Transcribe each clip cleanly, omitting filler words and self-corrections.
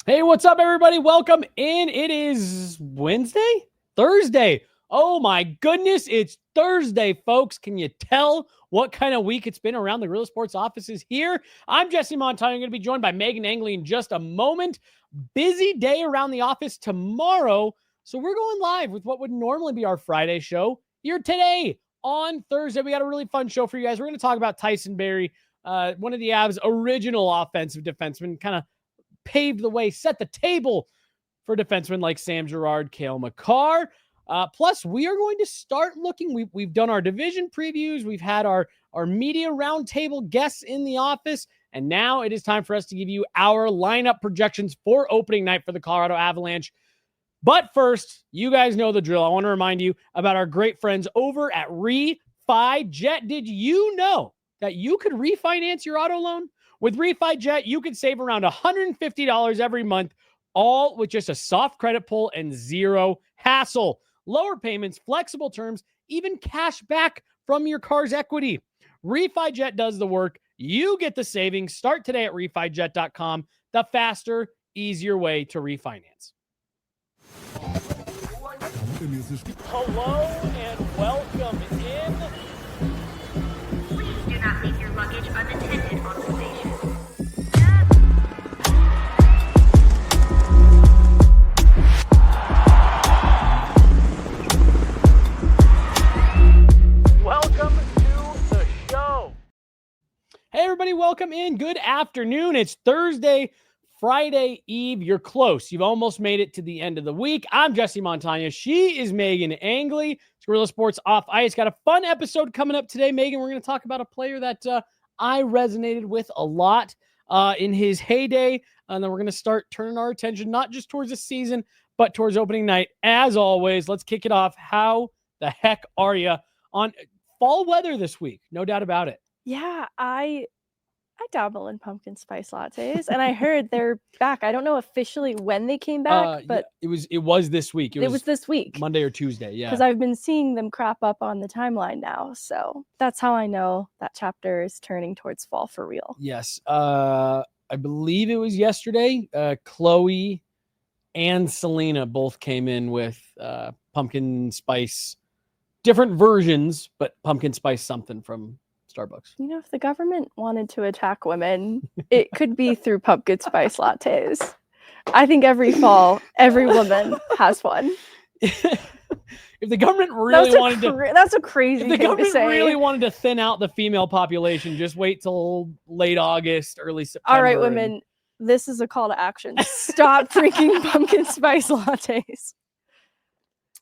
Hey, what's up, everybody? Welcome in. It is Thursday. Oh my goodness, it's Thursday, folks. Can you tell what kind of week it's been around the Real Sports offices here? I'm Jesse Montano. I'm going to be joined by Meghan Angley in just a moment. Busy day around the office tomorrow. So we're going live with what would normally be our Friday show here today on Thursday. We got a really fun show for you guys. We're going to talk about Tyson Barrie, one of the Avs' original offensive defensemen, kind of paved the way, set the table for defensemen like Sam Girard, Cale Makar. Plus, we are going to start looking. We've done our division previews. We've had our media roundtable guests in the office. And now it is time for us to give you our lineup projections for opening night for the Colorado Avalanche. But first, you guys know the drill. I want to remind you about our great friends over at RefiJet. Did you know that you could refinance your auto loan? With RefiJet, you can save around $150 every month, all with just a soft credit pull and zero hassle. Lower payments, flexible terms, even cash back from your car's equity. RefiJet does the work. You get the savings. Start today at RefiJet.com, the faster, easier way to refinance. Hello and welcome in. Please do not leave your luggage unattended on the station. Welcome to the show. Hey, everybody, welcome in. Good afternoon. It's Thursday, Friday Eve. You're close. You've almost made it to the end of the week. I'm Jesse Montano. She is Meghan Angley. It's Real Sports Off Ice. Got a fun episode coming up today, Meghan. We're going to talk about a player that I resonated with a lot in his heyday. And then we're going to start turning our attention not just towards the season, but towards opening night. As always, let's kick it off. How the heck are you on fall weather this week? No doubt about it. Yeah, I dabble in pumpkin spice lattes, and I heard they're back. I don't know officially when they came back, but yeah, it was this week. It was this week, Monday or Tuesday. Yeah, because I've been seeing them crop up on the timeline now, so that's how I know that chapter is turning towards fall for real. Yes, I believe it was yesterday. Chloe and Selena both came in with pumpkin spice, different versions, but pumpkin spice something from Starbucks. You know, if the government wanted to attack women, it could be through pumpkin spice lattes. I think every fall, every woman has one. If the government really wanted to, that's a crazy if the thing government to say. really wanted to thin out the female population, just wait till late August, early September. All right, women, this is a call to action. Stop drinking pumpkin spice lattes.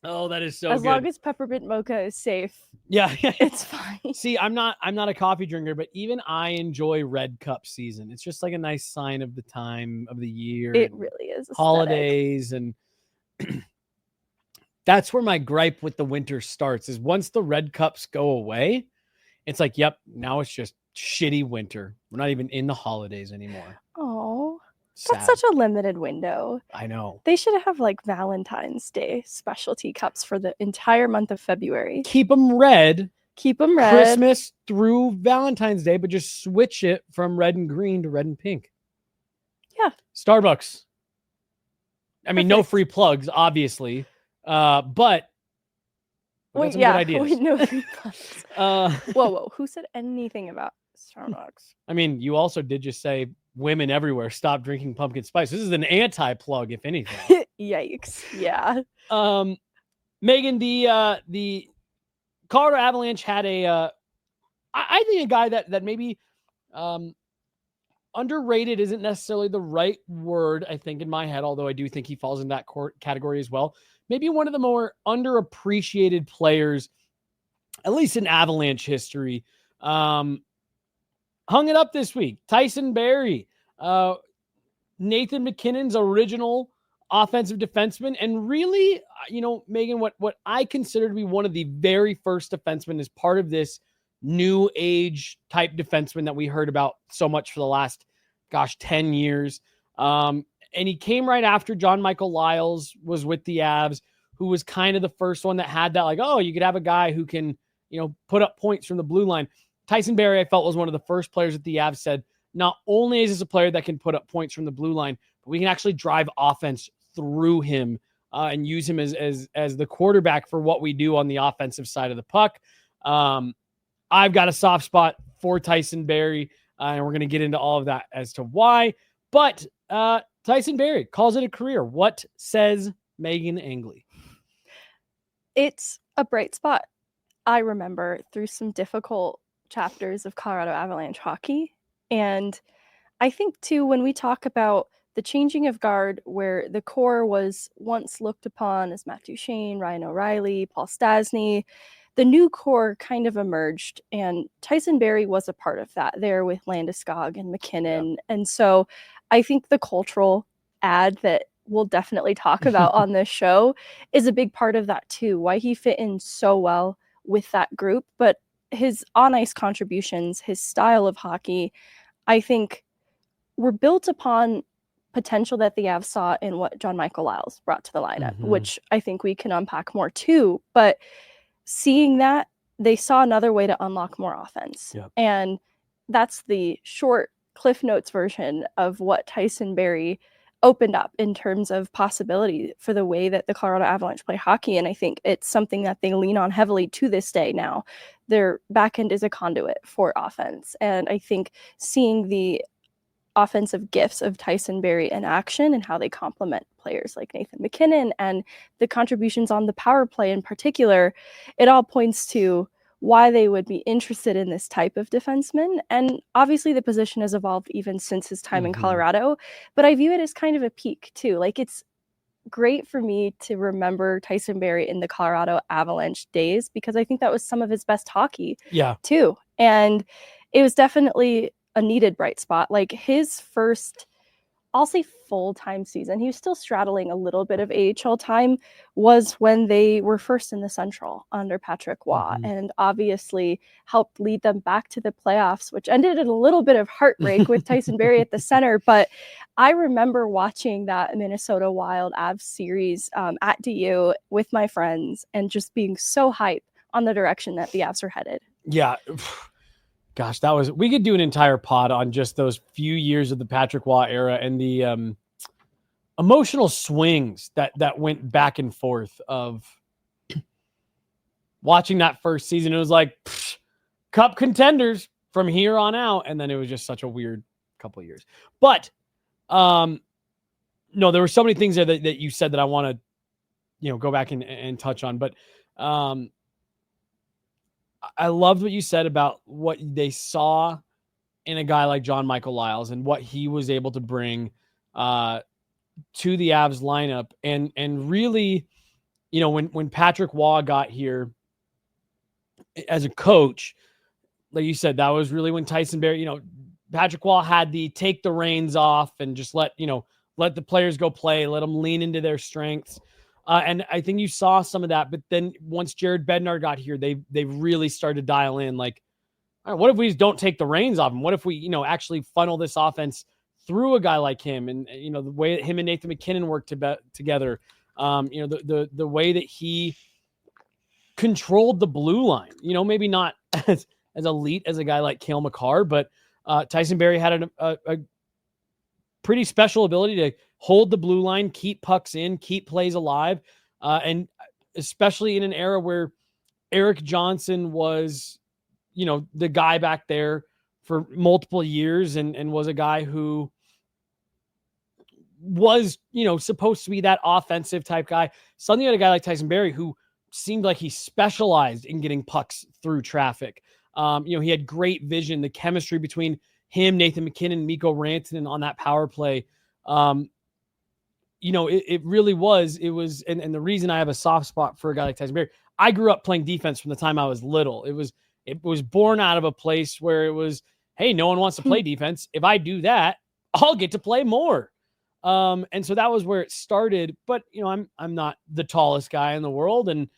Oh, that is so as good. long as peppermint mocha is safe. Yeah, it's fine. See, I'm not a coffee drinker, but even I enjoy red cup season. It's just like a nice sign of the time of the year. It really is. Aesthetic. Holidays, and that's where my gripe with the winter starts, is once the red cups go away, it's like, yep, now it's just shitty winter. We're not even in the holidays anymore. Oh. Sad. That's such a limited window. I know. They should have like Valentine's Day specialty cups for the entire month of February. Keep them red. Keep them red. Christmas through Valentine's Day, but just switch it from red and green to red and pink. Yeah. Starbucks. I mean, no free plugs, obviously. But wait, some good ideas. Wait, no free plugs. Whoa. Who said anything about Starbucks? I mean, you also did just say women everywhere stop drinking pumpkin spice. This is an anti-plug, if anything. Yikes. Yeah. Meghan, the Colorado Avalanche had I think a guy that maybe underrated isn't necessarily the right word, I think, in my head, although I do think he falls in that category as well. Maybe one of the more underappreciated players, at least in Avalanche history. Hung it up this week. Tyson Barrie, Nathan MacKinnon's original offensive defenseman. And really, Meghan, what I consider to be one of the very first defensemen as part of this new age type defenseman that we heard about so much for the last, 10 years. And he came right after John-Michael Liles was with the Avs, who was kind of the first one that had that, like, oh, you could have a guy who can, put up points from the blue line. Tyson Barrie, I felt, was one of the first players that the Avs said, not only is this a player that can put up points from the blue line, We can actually drive offense through him and use him as the quarterback for what we do on the offensive side of the puck. I've got a soft spot for Tyson Barrie, and we're going to get into all of that as to why. But Tyson Barrie calls it a career. What says Meghan Angley? It's a bright spot. I remember through some difficult chapters of Colorado Avalanche hockey. And I think, too, when we talk about the changing of guard, where the core was once looked upon as Matt Duchene, Ryan O'Reilly, Paul Stastny, the new core kind of emerged, and Tyson Barrie was a part of that there with Landeskog and McKinnon. Yeah. And so I think the cultural add that we'll definitely talk about on this show is a big part of that too, why he fit in so well with that group. But his on-ice contributions, his style of hockey, I think were built upon potential that the Avs saw in what John-Michael Liles brought to the lineup, which I think we can unpack more too. But seeing that, they saw another way to unlock more offense. Yep. And that's the short Cliff Notes version of what Tyson Barrie opened up in terms of possibility for the way that the Colorado Avalanche play hockey. And I think it's something that they lean on heavily to this day now. Their back end is a conduit for offense. And I think seeing the offensive gifts of Tyson Barrie in action and how they complement players like Nathan McKinnon and the contributions on the power play in particular, it all points to why they would be interested in this type of defenseman. And obviously the position has evolved even since his time in Colorado, but I view it as kind of a peak too. Like, it's great for me to remember Tyson Barrie in the Colorado Avalanche days, because I think that was some of his best hockey too. And it was definitely a needed bright spot. Like, his first, I'll say full-time season, he was still straddling a little bit of AHL time, was when they were first in the Central under Patrick Waugh, and obviously helped lead them back to the playoffs, which ended in a little bit of heartbreak with Tyson Barrie at the center. But I remember watching that Minnesota Wild Avs series at DU with my friends and just being so hyped on the direction that the Avs are headed. Yeah. Gosh, we could do an entire pod on just those few years of the Patrick Waugh era and the emotional swings that went back and forth of watching that first season. It was like cup contenders from here on out. And then it was just such a weird couple of years. But no, there were so many things there that you said that I want to, go back and touch on. But I loved what you said about what they saw in a guy like John-Michael Liles and what he was able to bring to the Avs lineup. And really, when Patrick Waugh got here as a coach, like you said, that was really when Tyson Barrie, Patrick Waugh had the take the reins off and just let the players go play, let them lean into their strengths. And I think you saw some of that, but then once Jared Bednar got here, they really started to dial in, like, all right, what if we just don't take the reins off him? What if we, actually funnel this offense through a guy like him? And, the way that him and Nathan McKinnon worked together, the way that he controlled the blue line, maybe not as elite as a guy like Cale Makar, but Tyson Barrie had a pretty special ability to hold the blue line, keep pucks in, keep plays alive. And especially in an era where Eric Johnson was, the guy back there for multiple years and was a guy who was, supposed to be that offensive type guy. Suddenly you had a guy like Tyson Barrie who seemed like he specialized in getting pucks through traffic. He had great vision, the chemistry between him, Nathan McKinnon, Mikko Rantanen on that power play. It really was. It was, and the reason I have a soft spot for a guy like Tyson Barrie, I grew up playing defense from the time I was little. It was born out of a place where it was, hey, no one wants to play defense. If I do that, I'll get to play more. And so that was where it started. But I'm not the tallest guy in the world, and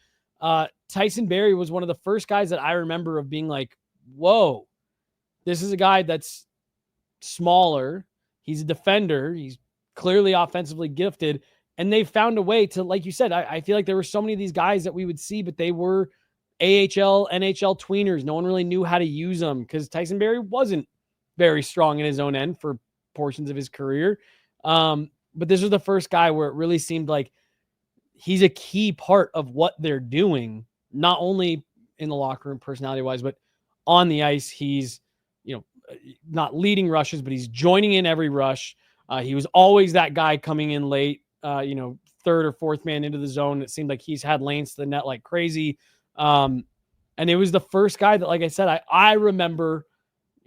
Tyson Barrie was one of the first guys that I remember of being like, whoa, this is a guy that's smaller. He's a defender. He's clearly offensively gifted. And they found a way to, like you said, I feel like there were so many of these guys that we would see, but they were AHL, NHL tweeners. No one really knew how to use them because Tyson Barrie wasn't very strong in his own end for portions of his career. but this was the first guy where it really seemed like he's a key part of what they're doing, not only in the locker room personality wise, but on the ice. He's, not leading rushes, but he's joining in every rush. He was always that guy coming in late, third or fourth man into the zone. It seemed like he's had lanes to the net like crazy. And it was the first guy that, like I said, I remember,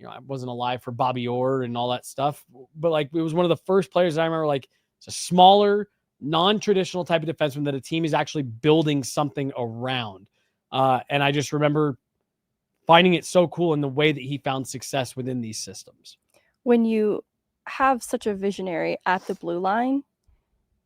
I wasn't alive for Bobby Orr and all that stuff, but like, it was one of the first players that I remember, like, it's a smaller, non-traditional type of defenseman that a team is actually building something around. And I just remember finding it so cool in the way that he found success within these systems. When you have such a visionary at the blue line,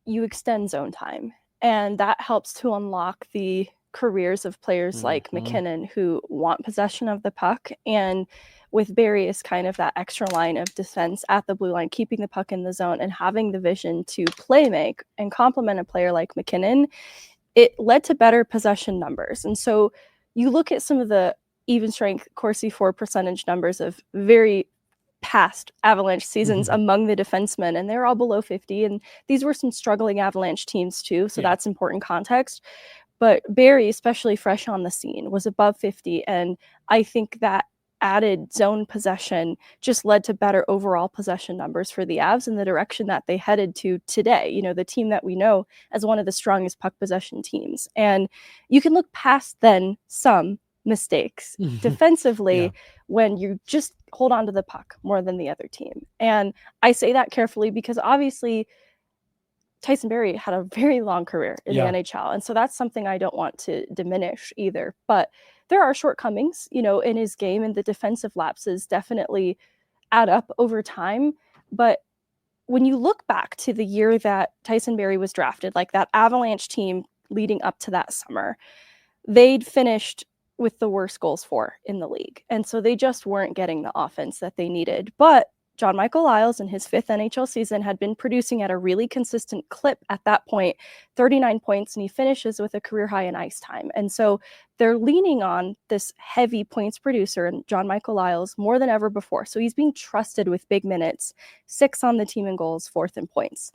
you extend zone time, and that helps to unlock the careers of players like McKinnon, who want possession of the puck. And with Barrie is kind of that extra line of defense at the blue line, keeping the puck in the zone and having the vision to play make and complement a player like McKinnon, it led to better possession numbers. And so you look at some of the even strength Corsi for percentage numbers of very past Avalanche seasons among the defensemen, and they're all below 50. And these were some struggling Avalanche teams too. So that's important context. But Barrie, especially fresh on the scene, was above 50. And I think that added zone possession just led to better overall possession numbers for the Avs in the direction that they headed to today. The team that we know as one of the strongest puck possession teams. And you can look past then some mistakes defensively when you just hold on to the puck more than the other team. And I say that carefully because obviously Tyson Barrie had a very long career in the NHL. And so that's something I don't want to diminish either. But there are shortcomings, in his game, and the defensive lapses definitely add up over time. But when you look back to the year that Tyson Barrie was drafted, like that Avalanche team leading up to that summer, they'd finished with the worst goals for in the league. And so they just weren't getting the offense that they needed. But John-Michael Liles in his 5th NHL season had been producing at a really consistent clip at that point, 39 points, and he finishes with a career high in ice time. And so they're leaning on this heavy points producer and John-Michael Liles more than ever before. So he's being trusted with big minutes, 6th on the team in goals, 4th in points.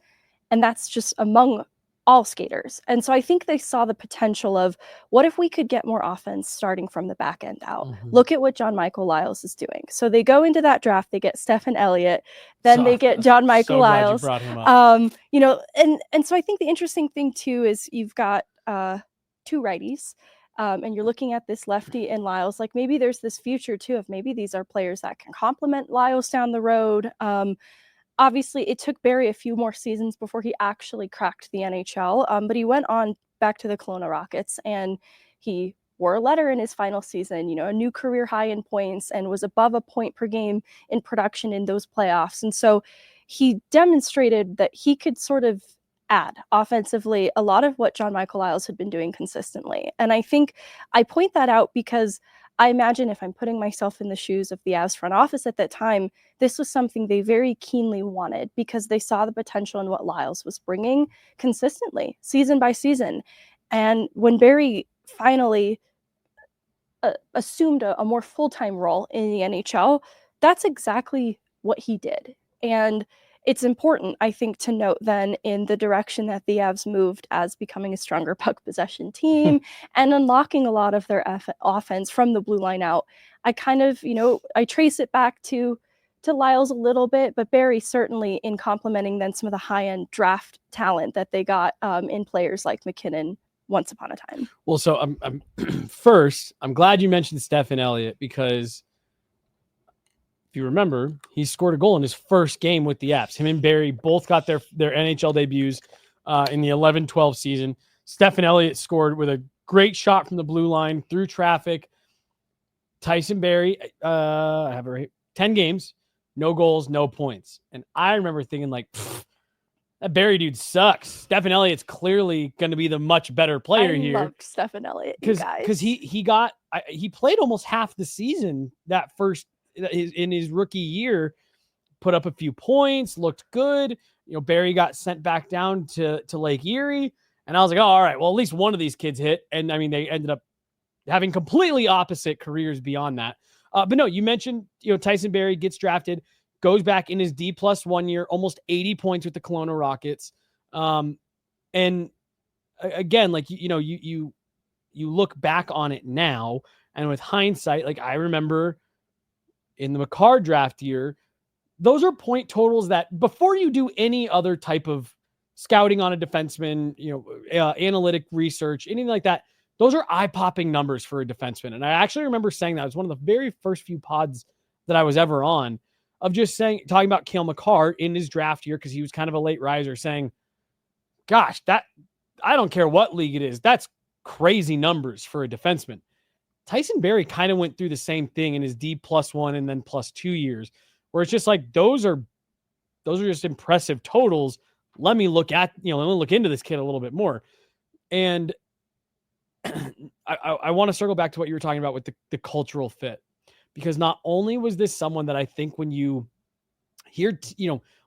And that's just among all skaters. And so I think they saw the potential of, what if we could get more offense starting from the back end out? Look at what John-Michael Liles is doing. So they go into that draft, they get Stephen Elliott, then they get John-Michael Liles. Brought him up. And so I think the interesting thing too is you've got 2 righties. And you're looking at this lefty and Liles, like maybe there's this future too of maybe these are players that can complement Liles down the road. Obviously, it took Barrie a few more seasons before he actually cracked the NHL, but he went on back to the Kelowna Rockets, and he wore a letter in his final season, a new career high in points, and was above a point per game in production in those playoffs. And so he demonstrated that he could sort of add offensively a lot of what John-Michael Liles had been doing consistently. And I think I point that out because I imagine if I'm putting myself in the shoes of the Avs front office at that time, this was something they very keenly wanted because they saw the potential in what Liles was bringing consistently, season by season. And when Barrie finally assumed a more full-time role in the NHL, that's exactly what he did. And it's important, I think, to note then in the direction that the Avs moved as becoming a stronger puck possession team and unlocking a lot of their offense from the blue line out. I kind of, I trace it back to Liles a little bit, but Barrie certainly in complementing then some of the high-end draft talent that they got in players like McKinnon once upon a time. Well, so I'm first, I'm glad you mentioned Stephen Elliott because if you remember, he scored a goal in his first game with the Avs. Him and Barrie both got their NHL debuts in the 11-12 season. Stephen Elliott scored with a great shot from the blue line through traffic. Tyson Barrie, I have it right, 10 games, no goals, no points. And I remember thinking like, that Barrie dude sucks. Stephen Elliott's clearly going to be the much better player here. I loved Stephen Elliott, because he played almost half the season that first in his rookie year, put up a few points, looked good. Barrie got sent back down to Lake Erie, and I was like, oh, all right, well, at least one of these kids hit. And I mean, they ended up having completely opposite careers beyond that. But no, you mentioned, Tyson Barrie gets drafted goes back in his D+1 year, almost 80 points with the Kelowna Rockets. And again, like, you look back on it now, and with hindsight, like I remember in the Makar draft year, those are point totals that before you do any other type of scouting on a defenseman, analytic research, anything like that, those are eye-popping numbers for a defenseman. And I actually remember saying that. It was one of the very first few pods that I was ever on, of just talking about Cale Makar in his draft year, because he was kind of a late riser, saying, gosh, that I don't care what league it is, that's crazy numbers for a defenseman. Tyson Barrie kind of went through the same thing in his D+1 and then +2 years, where it's just like, those are just impressive totals. Let me look into this kid a little bit more. And I want to circle back to what you were talking about with the cultural fit, because not only was this someone that I think when you hear,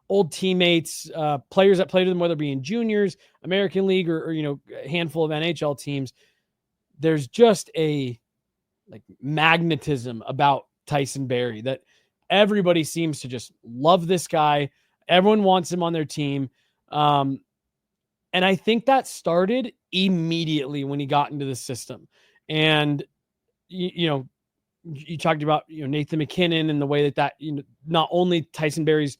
old teammates, players that played with them, whether it be in juniors, American League, or a handful of NHL teams, there's just a magnetism about Tyson Barrie that everybody seems to just love this guy. Everyone wants him on their team. And I think that started immediately when he got into the system. And, you talked about, Nathan MacKinnon, and the way that not only Tyson Barrie's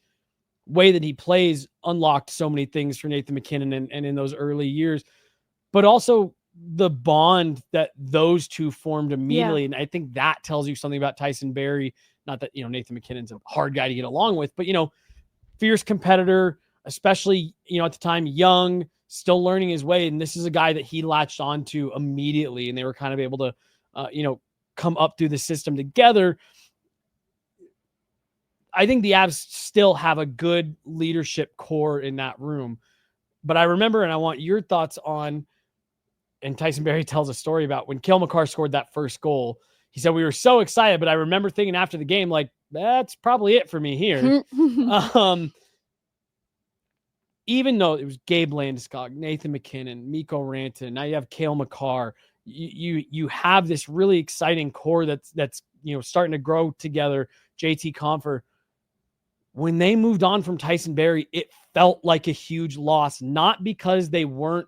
way that he plays unlocked so many things for Nathan MacKinnon and in those early years, but also the bond that those two formed immediately. Yeah. And I think that tells you something about Tyson Barrie. Not that, Nathan MacKinnon's a hard guy to get along with, but, fierce competitor, especially, at the time, young, still learning his way. And this is a guy that he latched onto immediately, and they were kind of able to, come up through the system together. I think the Avs still have a good leadership core in that room. But I remember, and I want your thoughts on, and Tyson Barrie tells a story about when Cale Makar scored that first goal. He said, we were so excited, but I remember thinking after the game, like, that's probably it for me here. Even though it was Gabe Landeskog, Nathan MacKinnon, Mikko Rantanen, now you have Cale Makar, you have this really exciting core that's starting to grow together. JT Compher. When they moved on from Tyson Barrie, it felt like a huge loss, not because they weren't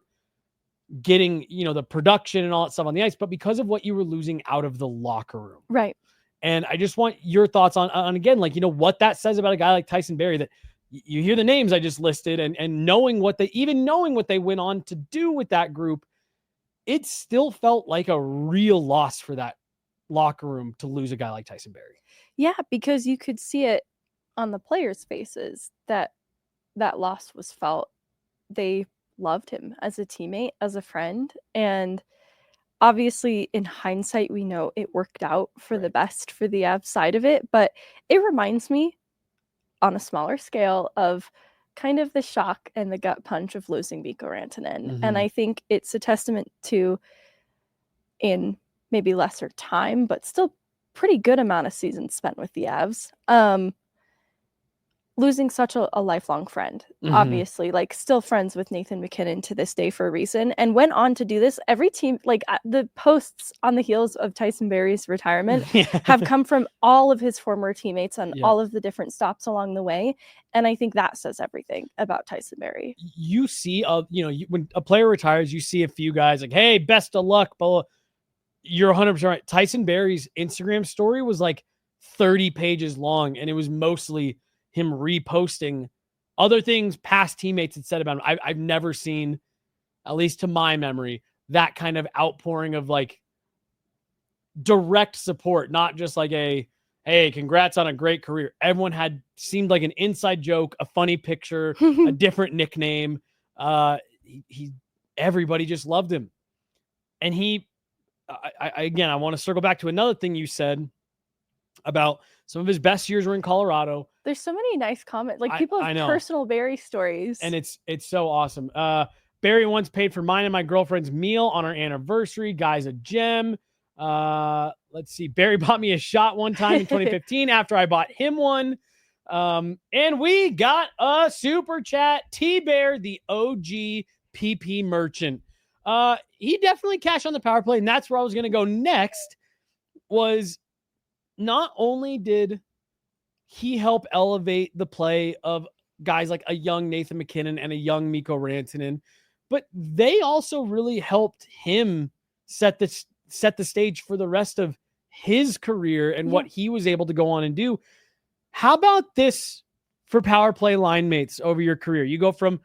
getting, the production and all that stuff on the ice, but because of what you were losing out of the locker room. Right. And I just want your thoughts on again, what that says about a guy like Tyson Barrie, that you hear the names I just listed, and knowing what they went on to do with that group, it still felt like a real loss for that locker room to lose a guy like Tyson Barrie. Yeah, because you could see it on the players' faces that loss was felt. They loved him as a teammate, as a friend, and obviously in hindsight we know it worked out for the best for the Avs side of it, but it reminds me on a smaller scale of kind of the shock and the gut punch of losing Mikko Rantanen. Mm-hmm. And I think it's a testament to, in maybe lesser time, but still pretty good amount of seasons spent with the Avs, losing such a lifelong friend, mm-hmm. obviously, still friends with Nathan MacKinnon to this day for a reason, and went on to do this. Every team, the posts on the heels of Tyson Barrie's retirement have come from all of his former teammates on all of the different stops along the way. And I think that says everything about Tyson Barrie. You see, when a player retires, you see a few guys like, hey, best of luck, but you're 100% right. Tyson Barrie's Instagram story was 30 pages long, and it was mostly him reposting other things past teammates had said about him. I've never seen, at least to my memory, that kind of outpouring of direct support, not just hey, congrats on a great career. Everyone seemed like an inside joke, a funny picture, a different nickname. Everybody just loved him. And I want to circle back to another thing you said about some of his best years were in Colorado. There's so many nice comments. People have personal Barrie stories. And it's so awesome. Barrie once paid for mine and my girlfriend's meal on our anniversary. Guy's a gem. Let's see. Barrie bought me a shot one time in 2015 after I bought him one. And we got a super chat. T-Bear, the OG PP merchant. He definitely cashed on the power play, and that's where I was going to go next. Was not only did he helped elevate the play of guys like a young Nathan MacKinnon and a young Mikko Rantanen, but they also really helped him set the stage for the rest of his career and what he was able to go on and do. How about this for power play line mates over your career? You go from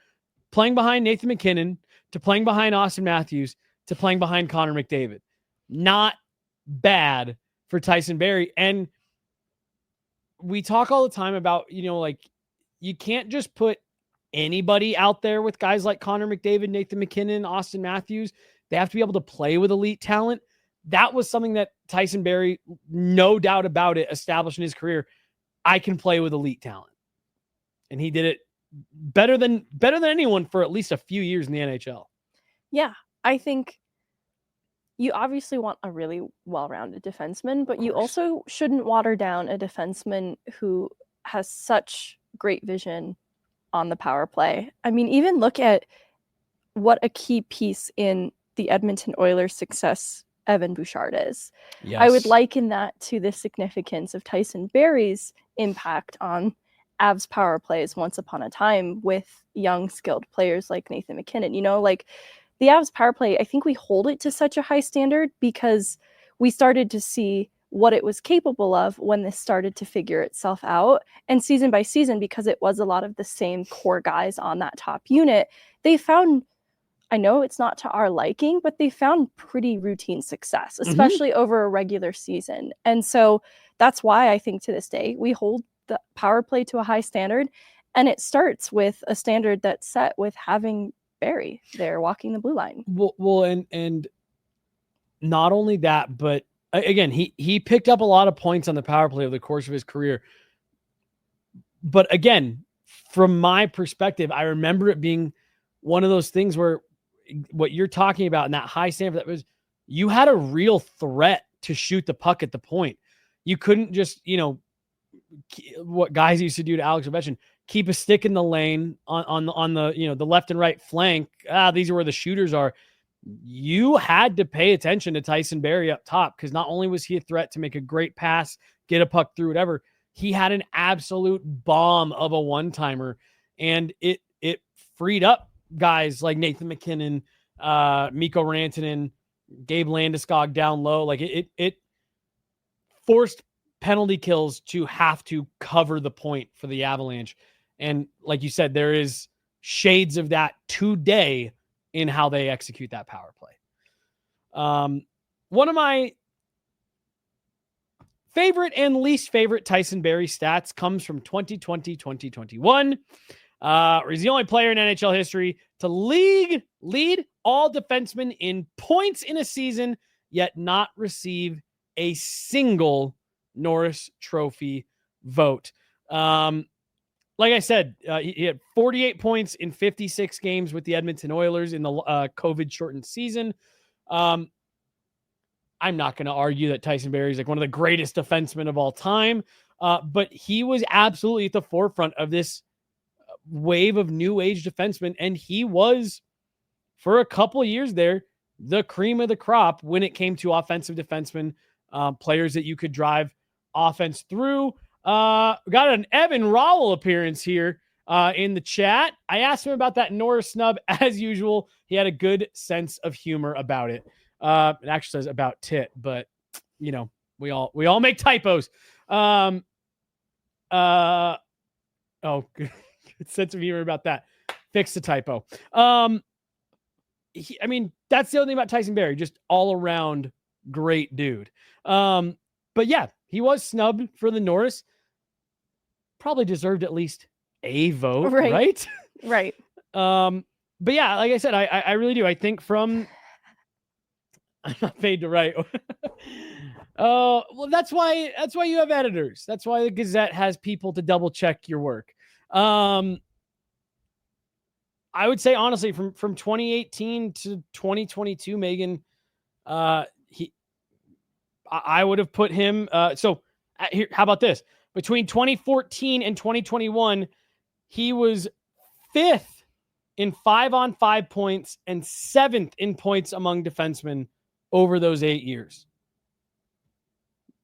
playing behind Nathan MacKinnon to playing behind Austin Matthews to playing behind Connor McDavid. Not bad for Tyson Barrie. And we talk all the time about, like, you can't just put anybody out there with guys like Connor McDavid, Nathan MacKinnon, Austin Matthews. They have to be able to play with elite talent. That was something that Tyson Barrie, no doubt about it, established in his career. I can play with elite talent. And he did it better than anyone for at least a few years in the NHL. Yeah, I think you obviously want a really well-rounded defenseman, but you also shouldn't water down a defenseman who has such great vision on the power play. I mean, even look at what a key piece in the Edmonton Oilers' success Evan Bouchard is. Yes. I would liken that to the significance of Tyson Barrie's impact on Avs power plays once upon a time with young, skilled players like Nathan MacKinnon. Like the Avs power play, I think we hold it to such a high standard because we started to see what it was capable of when this started to figure itself out. And season by season, because it was a lot of the same core guys on that top unit, they found, I know it's not to our liking, but they found pretty routine success, especially over a regular season. And so that's why I think to this day, we hold the power play to a high standard. And it starts with a standard that's set with having Barrie there walking the blue line. Well, and not only that, but again, he picked up a lot of points on the power play over the course of his career. But again, from my perspective, I remember it being one of those things where what you're talking about in that high standard, that was, you had a real threat to shoot the puck at the point. You couldn't just, what guys used to do to Alex Ovechkin, keep a stick in the lane on the, the left and right flank. These are where the shooters are. You had to pay attention to Tyson Barrie up top, because not only was he a threat to make a great pass, get a puck through, whatever, he had an absolute bomb of a one-timer, and it freed up guys like Nathan MacKinnon, Mikko Rantanen, Gabe Landeskog down low. Like it forced penalty kills to have to cover the point for the Avalanche. And like you said, there is shades of that today in how they execute that power play. One of my favorite and least favorite Tyson Barrie stats comes from 2020-2021. He's the only player in NHL history to lead all defensemen in points in a season, yet not receive a single Norris Trophy vote. Like I said, he had 48 points in 56 games with the Edmonton Oilers in the COVID-shortened season. I'm not going to argue that Tyson Barrie is like one of the greatest defensemen of all time, but he was absolutely at the forefront of this wave of new age defensemen, and he was, for a couple of years there, the cream of the crop when it came to offensive defensemen, players that you could drive offense through. Got an Evan Rowell appearance here in the chat. I asked him about that Norris snub. As usual, he had a good sense of humor about it. It actually says about tit, but we all make typos. Good sense of humor about that. Fix the typo. That's the only thing about Tyson Barrie, just all around great dude. But yeah, he was snubbed for the Norris. Probably deserved at least a vote, right? Right. But yeah, like I said, I really do. I think from I'm not paid to write. Well, that's why you have editors. That's why the Gazette has people to double check your work. I would say honestly, from 2018 to 2022, Megan, I would have put him. Here, how about this? Between 2014 and 2021, he was 5th in 5-on-5 points and 7th in points among defensemen over those 8 years.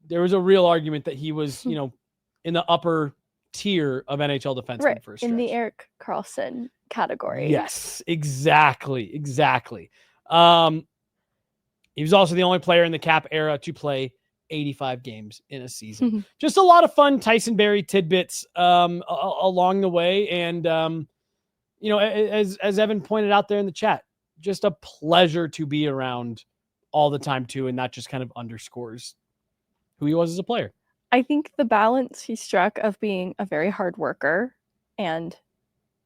There was a real argument that he was, in the upper tier of NHL defensemen Right, for a stretch. in the Erik Karlsson category. Yes, exactly. He was also the only player in the cap era to play 85 games in a season. Just a lot of fun Tyson Barrie tidbits along the way. And, as Evan pointed out there in the chat, just a pleasure to be around all the time too. And that just kind of underscores who he was as a player. I think the balance he struck of being a very hard worker and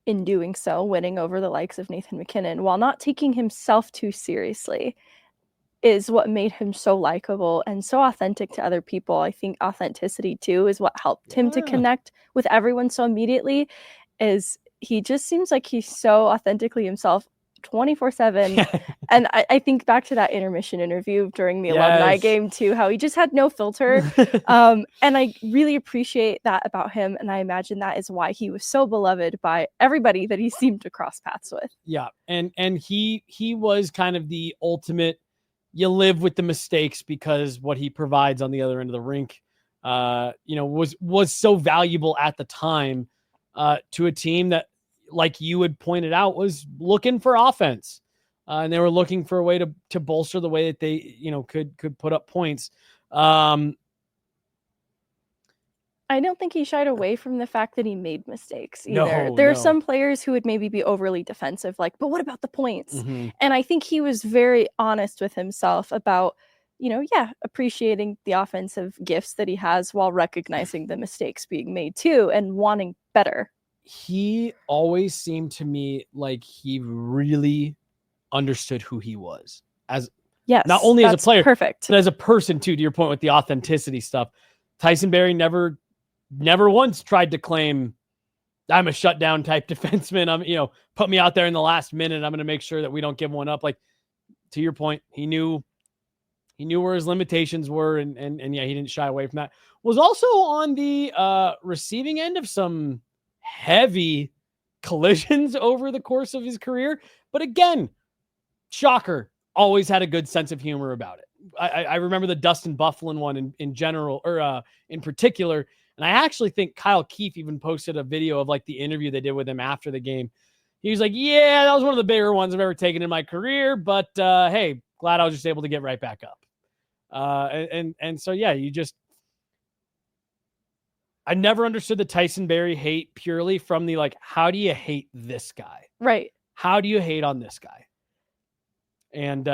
in doing so, winning over the likes of Nathan MacKinnon while not taking himself too seriously is what made him so likable and so authentic to other people. I think authenticity too is what helped him to connect with everyone so immediately. Is he just seems like he's so authentically himself 24/7. And I think back to that intermission interview during the alumni game too, how he just had no filter. And I really appreciate that about him. And I imagine that is why he was so beloved by everybody that he seemed to cross paths with. Yeah. And he was kind of the ultimate, you live with the mistakes because what he provides on the other end of the rink, was so valuable at the time to a team that, like you had pointed out, was looking for offense. And they were looking for a way to bolster the way that they, could put up points. I don't think he shied away from the fact that he made mistakes either. There are some players who would maybe be overly defensive, like, but what about the points? And I think he was very honest with himself about, appreciating the offensive gifts that he has while recognizing the mistakes being made too and wanting better. He always seemed to me like he really understood who he was not only as a player, perfect, but as a person too, to your point with the authenticity stuff. Tyson Barrie never once tried to claim I'm a shutdown type defenseman. I'm, put me out there in the last minute. I'm going to make sure that we don't give one up. Like, to your point, he knew where his limitations were. And yeah, he didn't shy away from that. Was also on the receiving end of some heavy collisions over the course of his career. But again, shocker, always had a good sense of humor about it. I remember the Dustin Byfuglien one in general, or in particular. And I actually think Kyle Keefe even posted a video of like the interview they did with him after the game. He was like, yeah, that was one of the bigger ones I've ever taken in my career, but hey, glad I was just able to get right back up. And so, yeah, I never understood the Tyson Barrie hate purely from the, like, how do you hate this guy? Right. How do you hate on this guy? And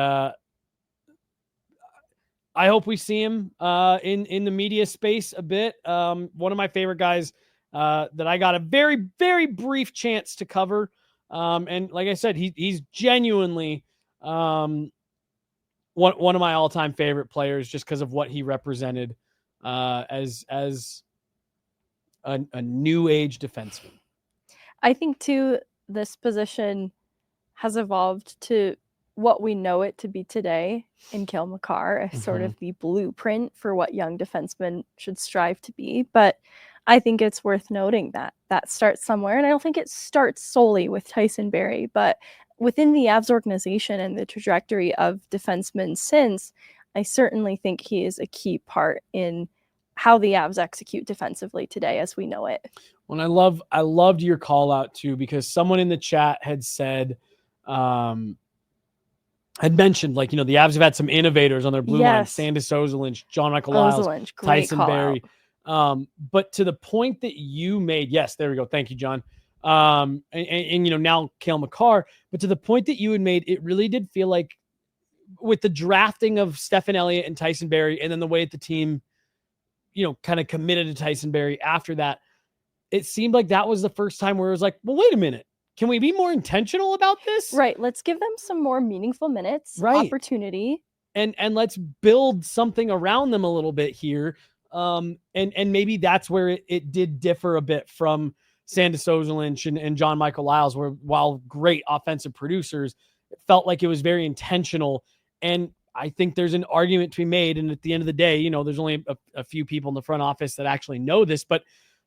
I hope we see him in the media space a bit. One of my favorite guys that I got a very, very brief chance to cover. And like I said, he's genuinely one of my all-time favorite players just because of what he represented as a new age defenseman. I think too, this position has evolved to what we know it to be today in Cale Makar, as sort of the blueprint for what young defensemen should strive to be. But I think it's worth noting that starts somewhere. And I don't think it starts solely with Tyson Barrie, but within the Avs organization and the trajectory of defensemen since, I certainly think he is a key part in how the Avs execute defensively today as we know it. Well, I loved your call out too, because someone in the chat had said, had mentioned, like, the Avs have had some innovators on their blue line, Sandis Ozolinsh, John-Michael Liles, Tyson Barrie. But to the point that you made, yes, there we go. Thank you, John. And now Cale Makar, but to the point that you had made, it really did feel like with the drafting of Stephen Elliott and Tyson Barrie, and then the way that the team, kind of committed to Tyson Barrie after that, it seemed like that was the first time where it was like, well, wait a minute. Can we be more intentional about this? Right. Let's give them some more meaningful minutes, opportunity. And let's build something around them a little bit here. And maybe that's where it did differ a bit from Sandis Ozolinsh and John-Michael Liles, where while great offensive producers, it felt like it was very intentional. And I think there's an argument to be made. And at the end of the day, there's only a few people in the front office that actually know this, but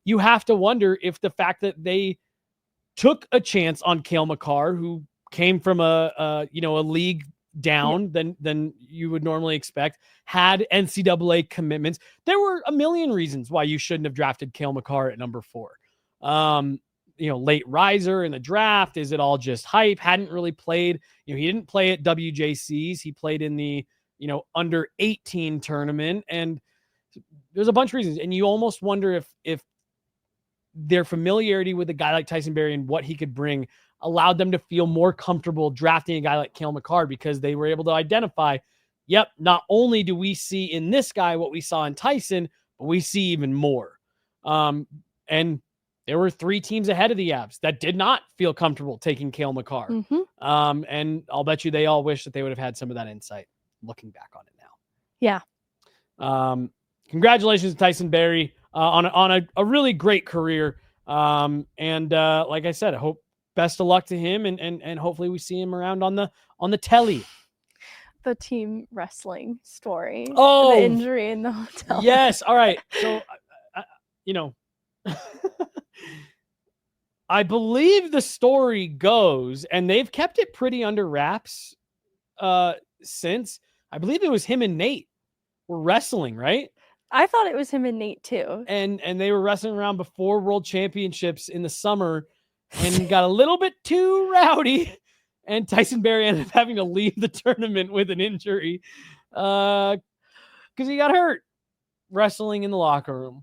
you have to wonder if the fact that they took a chance on Cale Makar, who came from a league down than you would normally expect, had NCAA commitments. There were a million reasons why you shouldn't have drafted Cale Makar at number 4. Late riser in the draft. Is it all just hype? Hadn't really played. He didn't play at WJCs. He played in the, under 18 tournament. And there's a bunch of reasons. And you almost wonder if their familiarity with a guy like Tyson Barrie and what he could bring allowed them to feel more comfortable drafting a guy like Cale Makar, because they were able to identify, yep, not only do we see in this guy what we saw in Tyson, but we see even more. And there were 3 teams ahead of the Avs that did not feel comfortable taking Cale Makar. Mm-hmm. And I'll bet you they all wish that they would have had some of that insight looking back on it now. Yeah. Congratulations to Tyson Barrie on a really great career. Like I said, I hope best of luck to him, and hopefully we see him around on the telly. The team wrestling story. Oh, the injury in the hotel. Yes. All right. So, I believe the story goes, and they've kept it pretty under wraps since. I believe it was him and Nate were wrestling, right? I thought it was him and Nate too. And they were wrestling around before World Championships in the summer and got a little bit too rowdy. And Tyson Barrie ended up having to leave the tournament with an injury because he got hurt wrestling in the locker room.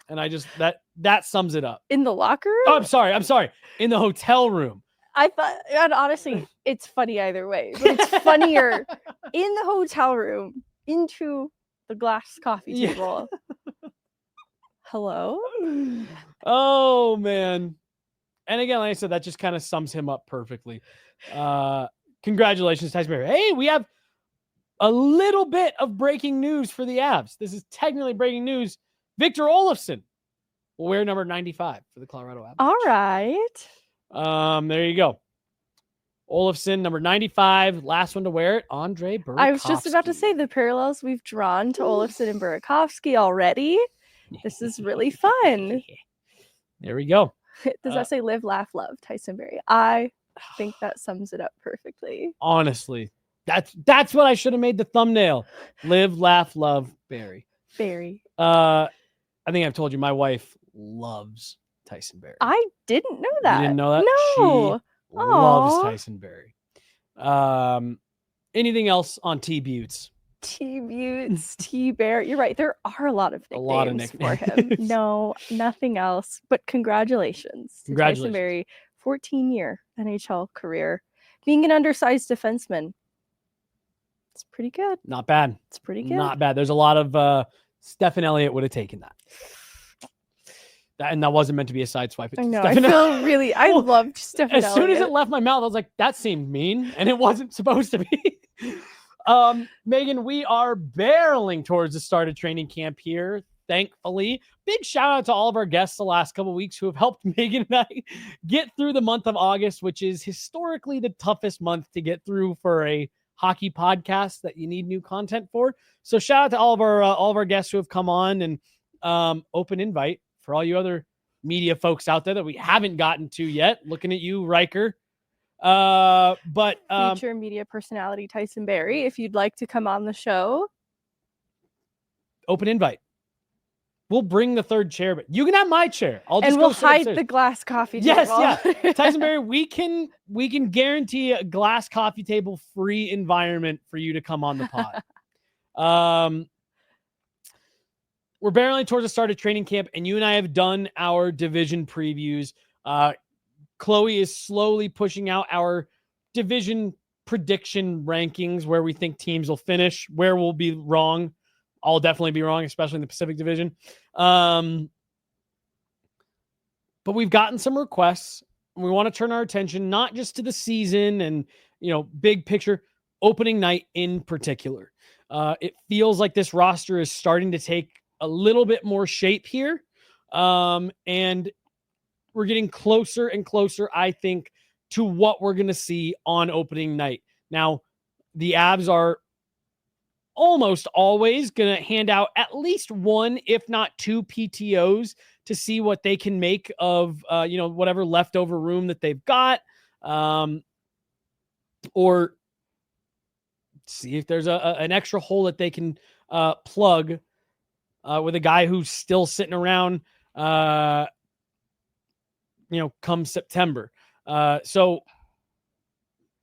And I just, that sums it up. In the locker room? Oh, I'm sorry. In the hotel room. I thought, and honestly, it's funny either way, but it's funnier in the hotel room into the glass coffee table. Yeah. Hello? Oh, man. And again, like I said, that just kind of sums him up perfectly. Congratulations, Tyson Barrie. Hey, we have a little bit of breaking news for the Avs. This is technically breaking news. Victor Olofsson will wear number 95 for the Colorado Avalanche. All right. There you go. Olofsson, number 95, last one to wear it, Andre Burakovsky. I was just about to say the parallels we've drawn to Olofsson and Burakovsky already. This is really fun. There we go. Does that say live, laugh, love, Tyson Barrie? I think that sums it up perfectly. Honestly, that's what I should have made the thumbnail. Live, laugh, love, Barrie. Barrie. I think I've told you my wife loves Tyson Barrie. I didn't know that. You didn't know that? No. She loves Tyson Barrie. Anything else on T-Buttes? T-Buttes, T-Bear. You're right. There are a lot of nicknames for him. No, nothing else. But congratulations to Tyson Barrie. 14-year NHL career. Being an undersized defenseman. It's pretty good. Not bad. It's pretty good. Not bad. There's a lot of Stephen Elliott would have taken that. And that wasn't meant to be a side swipe. I know. I feel really. I loved Stephen Elliott. As soon as it left my mouth, I was like, that seemed mean, and it wasn't supposed to be. Megan, we are barreling towards the start of training camp here, thankfully. Big shout out to all of our guests the last couple of weeks who have helped Megan and I get through the month of August, which is historically the toughest month to get through for a hockey podcast that you need new content for. So shout out to all of our guests who have come on, and open invite for all you other media folks out there that we haven't gotten to yet. Looking at you, Riker. But future media personality Tyson Barrie, if you'd like to come on the show, open invite. We'll bring the third chair, but you can have my chair. We'll hide upstairs. The glass coffee table. Yes, yeah. Tyson Barrie, we can guarantee a glass coffee table free environment for you to come on the pod. We're barreling towards the start of training camp, and you and I have done our division previews. Chloe is slowly pushing out our division prediction rankings, where we think teams will finish, where we'll be wrong. I'll definitely be wrong, especially in the Pacific Division. But we've gotten some requests. We want to turn our attention not just to the season and, big picture, opening night in particular. It feels like this roster is starting to take a little bit more shape here. And we're getting closer and closer, I think, to what we're going to see on opening night. Now, the Avs are almost always going to hand out at least one, if not two PTOs to see what they can make of, whatever leftover room that they've got. Or see if there's an extra hole that they can plug with a guy who's still sitting around, come September. So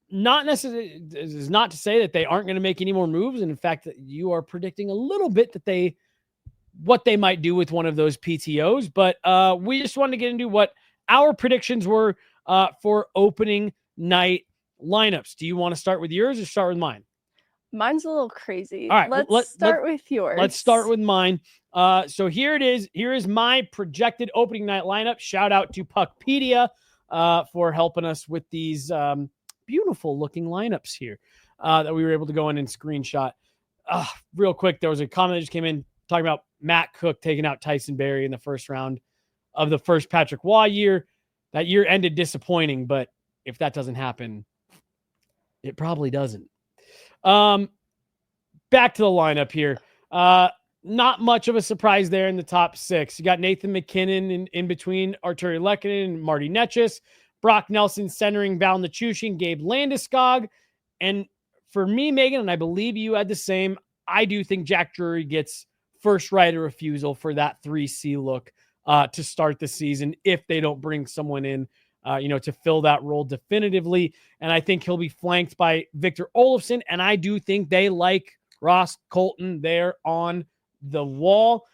not necessarily is not to say that they aren't going to make any more moves. And in fact, that you are predicting a little bit that what they might do with one of those PTOs. But we just wanted to get into what our predictions were for opening night lineups. Do you want to start with yours or start with mine? Mine's a little crazy. All right, let's start with yours. Let's start with mine. So here it is. Here is my projected opening night lineup. Shout out to Puckpedia for helping us with these beautiful looking lineups here that we were able to go in and screenshot. Real quick, there was a comment that just came in talking about Matt Cook taking out Tyson Barrie in the first round of the first Patrick Waugh year. That year ended disappointing, but if that doesn't happen, it probably doesn't. Back to the lineup here. Not much of a surprise there in the top six. You got Nathan McKinnon in between Arturi Lehkonen and Marty Netchis, Brock Nelson centering Val Nichushkin, Gabe Landeskog. And for me, Megan, and I believe you had the same, I do think Jack Drury gets first right of refusal for that 3C look to start the season if they don't bring someone in, to fill that role definitively. And I think he'll be flanked by Victor Olofsson. And I do think they like Ross Colton there on the wall.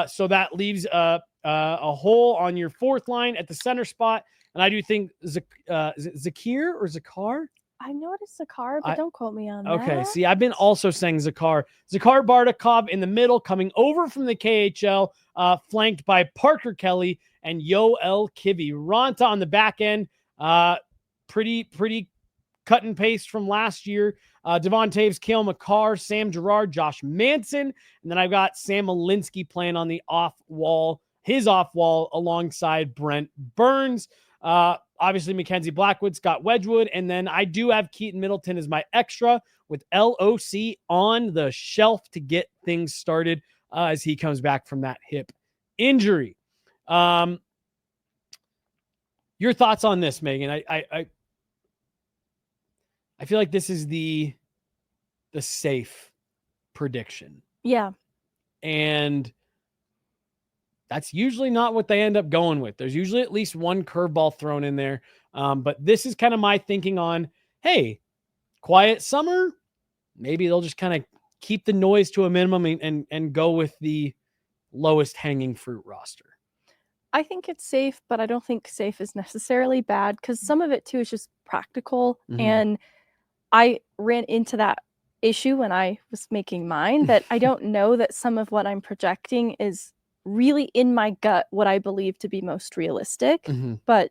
So that leaves a hole on your fourth line at the center spot. And I do think Zakir or Zakar? I know it is Zakar, but don't quote me on that. Okay, see, I've been also saying Zakar. Zakar Bardakov in the middle, coming over from the KHL, flanked by Parker Kelly and Yoel Kiviranta on the back end. Pretty cut and paste from last year. Devon Taves, Cale Makar, Sam Girard, Josh Manson. And then I've got Sam Alinsky playing on the off wall alongside Brent Burns. Obviously, Mackenzie Blackwood, Scott Wedgwood, and then I do have Keaton Middleton as my extra with LOC on the shelf to get things started as he comes back from that hip injury. Your thoughts on this, Megan? I feel like this is the safe prediction. Yeah. And that's usually not what they end up going with. There's usually at least one curveball thrown in there. But this is kind of my thinking on, hey, quiet summer. Maybe they'll just kind of keep the noise to a minimum and go with the lowest hanging fruit roster. I think it's safe, but I don't think safe is necessarily bad because some of it too is just practical. Mm-hmm. And I ran into that issue when I was making mine that I don't know that some of what I'm projecting is really in my gut what I believe to be most realistic. Mm-hmm. But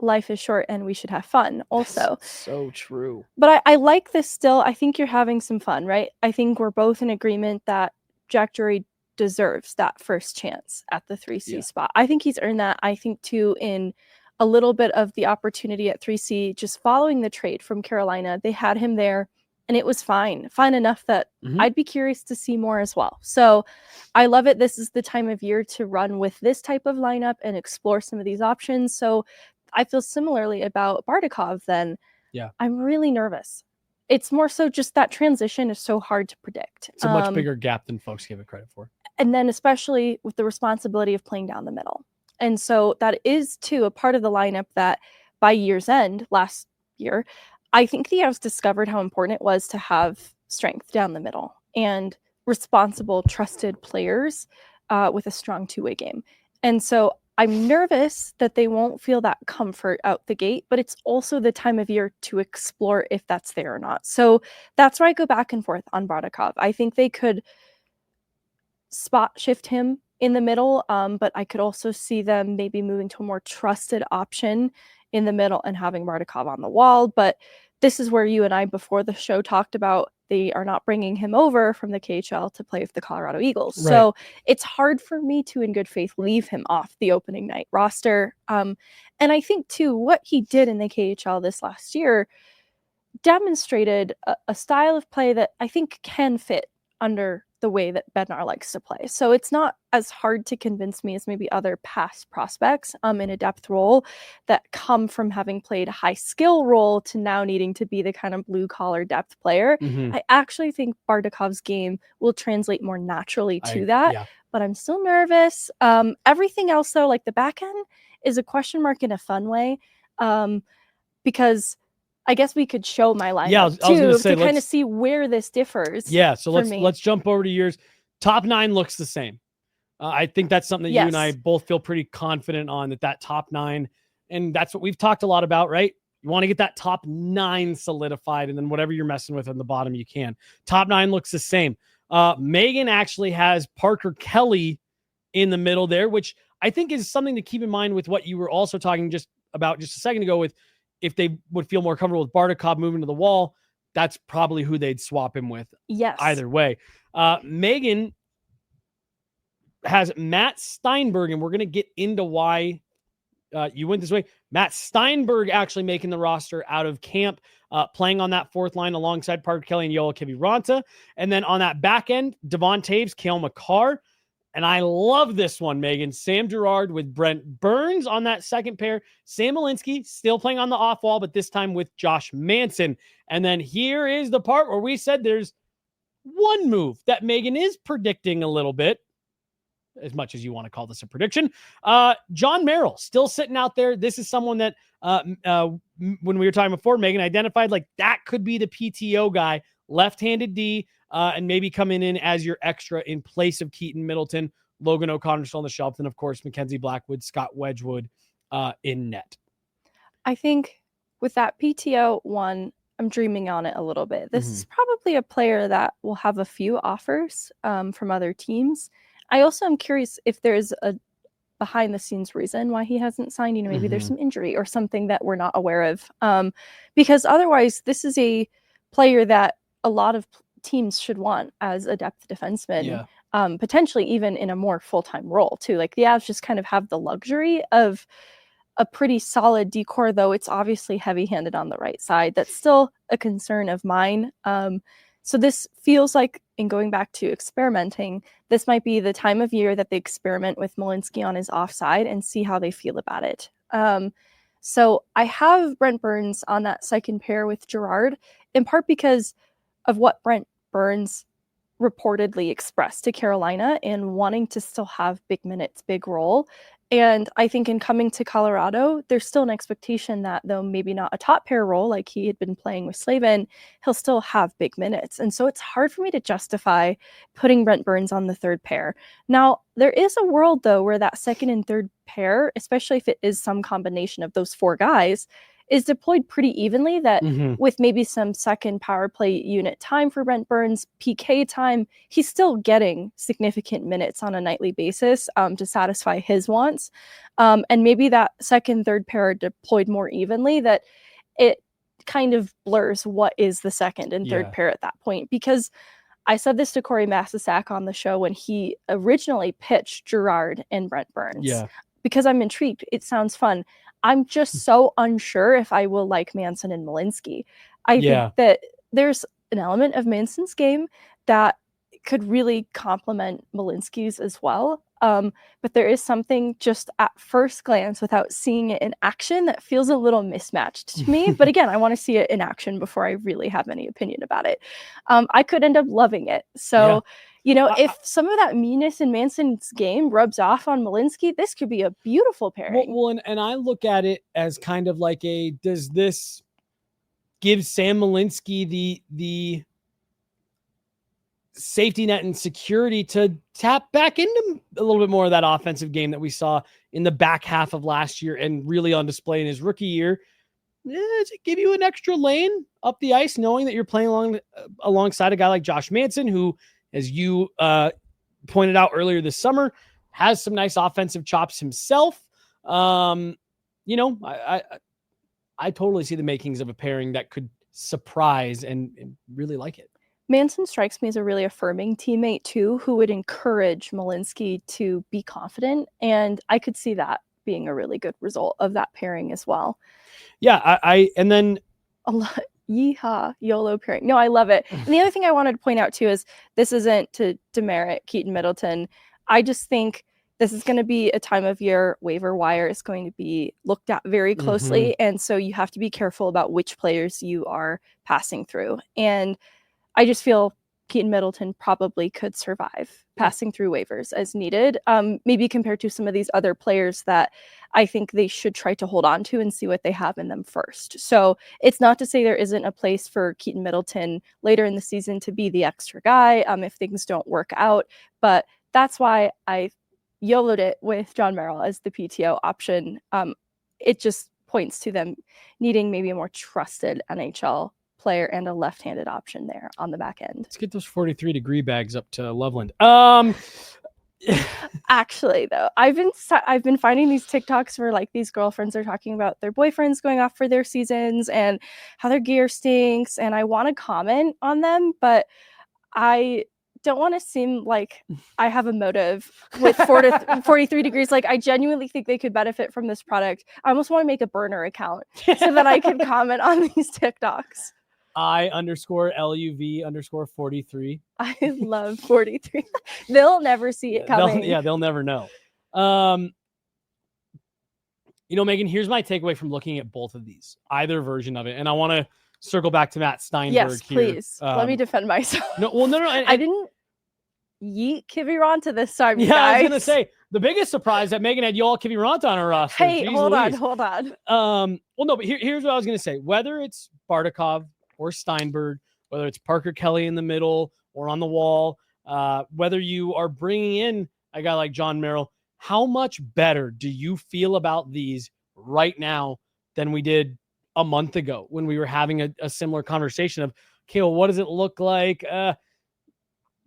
life is short and we should have fun also. That's so true. But I like this still. I think you're having some fun, right? I think we're both in agreement that Jack Drury deserves that first chance at the 3C spot. I think he's earned that. I think too, in a little bit of the opportunity at 3C, just following the trade from Carolina, they had him there and it was fine enough that I'd be curious to see more as well. So I love it. This is the time of year to run with this type of lineup and explore some of these options. So I feel similarly about Bardakov then. Yeah. I'm really nervous. It's more so just that transition is so hard to predict. It's a much bigger gap than folks give it credit for. And then especially with the responsibility of playing down the middle. And so that is too a part of the lineup that by year's end last year, I think the Avs discovered how important it was to have strength down the middle and responsible, trusted players with a strong two-way game. And so I'm nervous that they won't feel that comfort out the gate, but it's also the time of year to explore if that's there or not. So that's where I go back and forth on Bardakov. I think they could spot shift him in the middle, but I could also see them maybe moving to a more trusted option in the middle and having Bardakov on the wall. But this is where you and I before the show talked about they are not bringing him over from the KHL to play with the Colorado Eagles. Right. So it's hard for me to, in good faith, leave him off the opening night roster. And I think, too, what he did in the KHL this last year demonstrated a style of play that I think can fit under the way that Bednar likes to play. So it's not as hard to convince me as maybe other past prospects in a depth role that come from having played a high skill role to now needing to be the kind of blue collar depth player. I actually think Bardakov's game will translate more naturally to that, but I'm still nervous. Everything else though, like the back end is a question mark in a fun way, because I guess we could show my lineup too to kind of see where this differs. Yeah, so let's jump over to yours. Top 9 looks the same. I think that's something that you and I both feel pretty confident on, that top 9, and that's what we've talked a lot about, right? You want to get that top 9 solidified, and then whatever you're messing with on the bottom, you can. Top 9 looks the same. Megan actually has Parker Kelly in the middle there, which I think is something to keep in mind with what you were also talking about just a second ago with, if they would feel more comfortable with Bardakov moving to the wall, that's probably who they'd swap him with. Yes. Either way. Megan has Matt Steinberg, and we're going to get into why you went this way. Matt Steinberg actually making the roster out of camp, playing on that fourth line alongside Parker Kelly and Yoel Kiviranta. And then on that back end, Devon Taves, Cale Makar. And I love this one, Megan. Sam Girard with Brent Burns on that second pair. Sam Malinsky still playing on the off wall, but this time with Josh Manson. And then here is the part where we said there's one move that Megan is predicting a little bit, as much as you want to call this a prediction. John Merrill still sitting out there. This is someone that when we were talking before, Megan identified like that could be the PTO guy, left-handed D, and maybe coming in as your extra in place of Keaton Middleton. Logan O'Connor still on the shelf. And of course, Mackenzie Blackwood, Scott Wedgwood in net. I think with that PTO one, I'm dreaming on it a little bit. This is probably a player that will have a few offers from other teams. I also am curious if there's a behind the scenes reason why he hasn't signed. Maybe there's some injury or something that we're not aware of. Because otherwise, this is a player that a lot of teams should want as a depth defenseman, potentially even in a more full-time role too. Like the Avs just kind of have the luxury of a pretty solid decor, though it's obviously heavy-handed on the right side. That's still a concern of mine. So this feels like, in going back to experimenting, this might be the time of year that they experiment with Malinsky on his offside and see how they feel about it. So I have Brent Burns on that second pair with Girard, in part because of what Brent Burns reportedly expressed to Carolina and wanting to still have big minutes, big role. And I think in coming to Colorado, there's still an expectation that, though maybe not a top pair role like he had been playing with Slavin, he'll still have big minutes. And so it's hard for me to justify putting Brent Burns on the third pair. Now, there is a world, though, where that second and third pair, especially if it is some combination of those four guys, is deployed pretty evenly, that with maybe some second power play unit time for Brent Burns, PK time, he's still getting significant minutes on a nightly basis to satisfy his wants. And maybe that second, third pair are deployed more evenly, that it kind of blurs what is the second and third pair at that point. Because I said this to Corey Massasak on the show when he originally pitched Girard and Brent Burns. Because I'm intrigued. It sounds fun. I'm just so unsure if I will like Manson and Malinsky. I think that there's an element of Manson's game that could really complement Malinsky's as well. But there is something just at first glance, without seeing it in action, that feels a little mismatched to me. But again, I want to see it in action before I really have any opinion about it. I could end up loving it. So if some of that meanness in Manson's game rubs off on Malinsky, this could be a beautiful pairing. Well, and I look at it as kind of like does this give Sam Malinsky the safety net and security to tap back into a little bit more of that offensive game that we saw in the back half of last year and really on display in his rookie year? Does it give you an extra lane up the ice, knowing that you're playing alongside a guy like Josh Manson, who, as you pointed out earlier this summer, has some nice offensive chops himself? I totally see the makings of a pairing that could surprise and really like it. Manson strikes me as a really affirming teammate too, who would encourage Malinsky to be confident. And I could see that being a really good result of that pairing as well. Yeah. And then a lot. Yeehaw, YOLO pairing. No, I love it. And the other thing I wanted to point out too is this isn't to demerit Keaton Middleton. I just think this is going to be a time of year waiver wire is going to be looked at very closely. And so you have to be careful about which players you are passing through. And I just feel Keaton Middleton probably could survive passing through waivers as needed, maybe compared to some of these other players that I think they should try to hold on to and see what they have in them first. So it's not to say there isn't a place for Keaton Middleton later in the season to be the extra guy if things don't work out. But that's why I YOLO'd it with John Merrill as the PTO option. It just points to them needing maybe a more trusted NHL player and a left-handed option there on the back end. Let's get those 43-degree bags up to Loveland. Actually, though, I've been finding these TikToks where like these girlfriends are talking about their boyfriends going off for their seasons and how their gear stinks, and I want to comment on them, but I don't want to seem like I have a motive with 43 degrees. Like, I genuinely think they could benefit from this product. I almost want to make a burner account so that I can comment on these TikToks. I_LUV_43. I love 43. They'll never see it coming. They'll never know. Meghan, here's my takeaway from looking at both of these, either version of it. And I want to circle back to Matt Steinberg yes, here. Please. Let me defend myself. No. I didn't yeet Kiviranta this time, guys. I was going to say, the biggest surprise that Meghan had y'all Kiviranta on her roster. Hey, Jeez hold Louise. on. Well, no, but here's what I was going to say. Whether it's Bardakov or Steinberg, whether it's Parker Kelly in the middle or on the wall, whether you are bringing in a guy like John Merrill, how much better do you feel about these right now than we did a month ago when we were having a similar conversation of, Cale, what does it look like?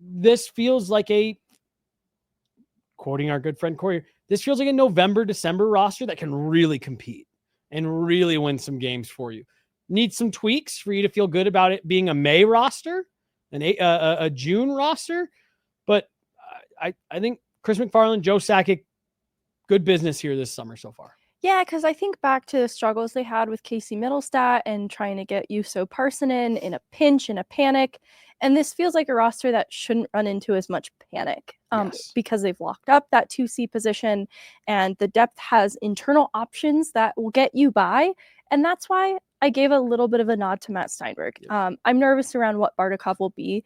This feels like quoting our good friend Corey, this feels like a November, December roster that can really compete and really win some games for you. Need some tweaks for you to feel good about it being a May roster, a June roster. But I think Chris McFarland, Joe Sakic, good business here this summer so far. Yeah, because I think back to the struggles they had with Casey Middlestat and trying to get Juuso Parssinen in a pinch, in a panic. And this feels like a roster that shouldn't run into as much panic because they've locked up that 2C position and the depth has internal options that will get you by. And that's why I gave a little bit of a nod to Matt Steinberg. Yeah. I'm nervous around what Bardakov will be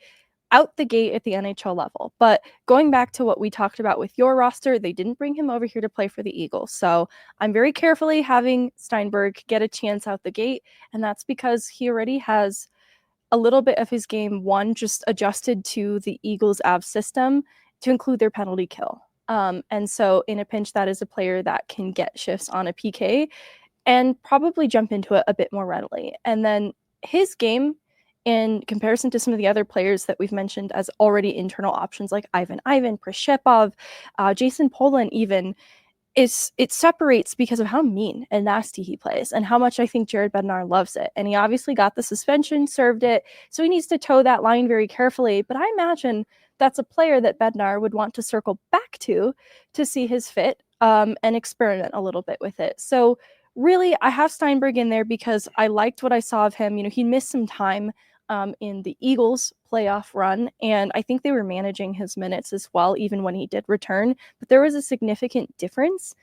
out the gate at the NHL level. But going back to what we talked about with your roster, they didn't bring him over here to play for the Eagles. So I'm very carefully having Steinberg get a chance out the gate. And that's because he already has a little bit of his game, one, just adjusted to the Eagles' AV system to include their penalty kill. And so in a pinch, that is a player that can get shifts on a PK and probably jump into it a bit more readily. And then his game, in comparison to some of the other players that we've mentioned as already internal options like Ivan, Prishepov, Jason Polin even, it separates because of how mean and nasty he plays and how much I think Jared Bednar loves it. And he obviously got the suspension, served it, so he needs to toe that line very carefully. But I imagine that's a player that Bednar would want to circle back to see his fit and experiment a little bit with it. So really, I have Steinberg in there because I liked what I saw of him. He missed some time in the Eagles playoff run, and I think they were managing his minutes as well, even when he did return. But there was a significant difference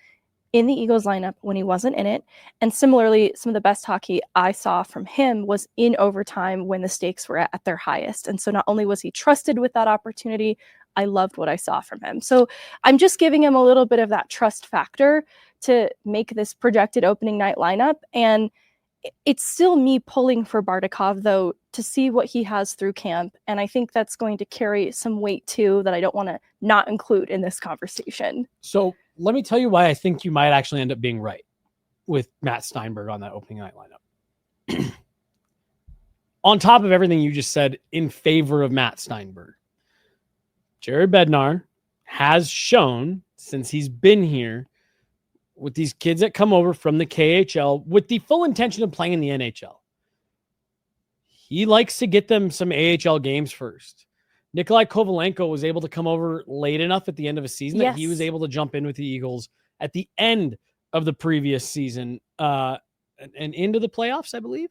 in the Eagles lineup when he wasn't in it. And similarly, some of the best hockey I saw from him was in overtime when the stakes were at their highest. And so not only was he trusted with that opportunity, I loved what I saw from him. So I'm just giving him a little bit of that trust factor to make this projected opening night lineup. And it's still me pulling for Bardakov, though, to see what he has through camp. And I think that's going to carry some weight, too, that I don't want to not include in this conversation. So let me tell you why I think you might actually end up being right with Matt Steinberg on that opening night lineup. On top of everything you just said in favor of Matt Steinberg, Jared Bednar has shown since he's been here with these kids that come over from the KHL with the full intention of playing in the NHL. He likes to get them some AHL games first. Nikolai Kovalenko was able to come over late enough at the end of a season that he was able to jump in with the Eagles at the end of the previous season and into the playoffs, I believe.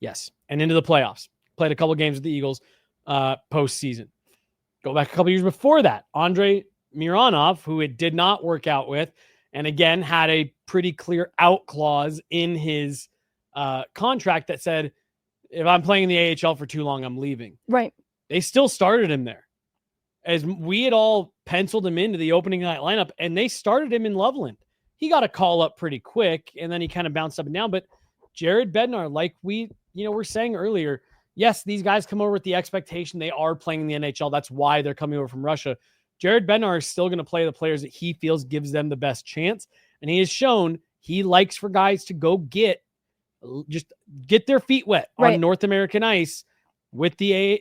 Yes. And into the playoffs. Played a couple games with the Eagles postseason. Go back a couple years before that. Andrei Mironov, who it did not work out with, and again had a pretty clear out clause in his contract that said, if I'm playing in the AHL for too long, I'm leaving. Right. They still started him there. As we had all penciled him into the opening night lineup, and they started him in Loveland. He got a call up pretty quick, and then he kind of bounced up and down. But Jared Bednar, like we were saying earlier, yes, these guys come over with the expectation they are playing in the NHL. That's why they're coming over from Russia. Jared Bednar is still going to play the players that he feels gives them the best chance. And he has shown he likes for guys to go get their feet wet on North American ice with the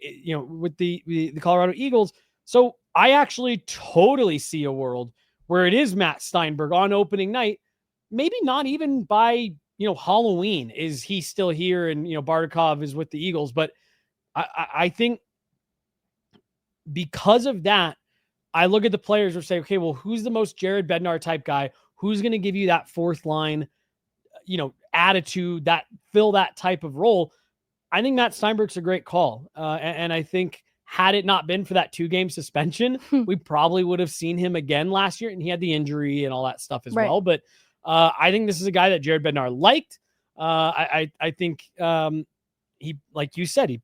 Colorado Eagles. So I actually totally see a world where it is Matt Steinberg on opening night, maybe not even by, Halloween is he still here and, Bardakov is with the Eagles. But I think because of that, I look at the players and say, okay, well, who's the most Jared Bednar type guy? Who's going to give you that fourth line, attitude, that fill that type of role? I think Matt Steinberg's a great call. And I think had it not been for that 2-game suspension, we probably would have seen him again last year, and he had the injury and all that stuff as well. But I think this is a guy that Jared Bednar liked. I think he, like you said, he's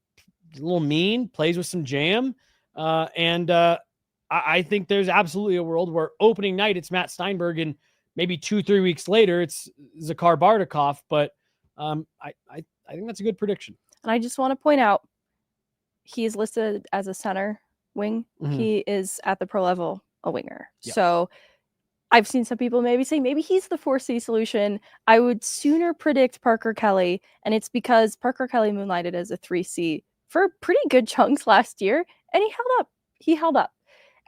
a little mean, plays with some jam. I think there's absolutely a world where opening night, it's Matt Steinberg, and maybe 2-3 weeks later, it's Zakhar Bardakov. But I think that's a good prediction. And I just want to point out, he is listed as a center wing. Mm-hmm. He is at the pro level a winger. Yeah. So I've seen some people maybe say maybe he's the 4C solution. I would sooner predict Parker Kelly, and it's because Parker Kelly moonlighted as a 3C for pretty good chunks last year, and he held up.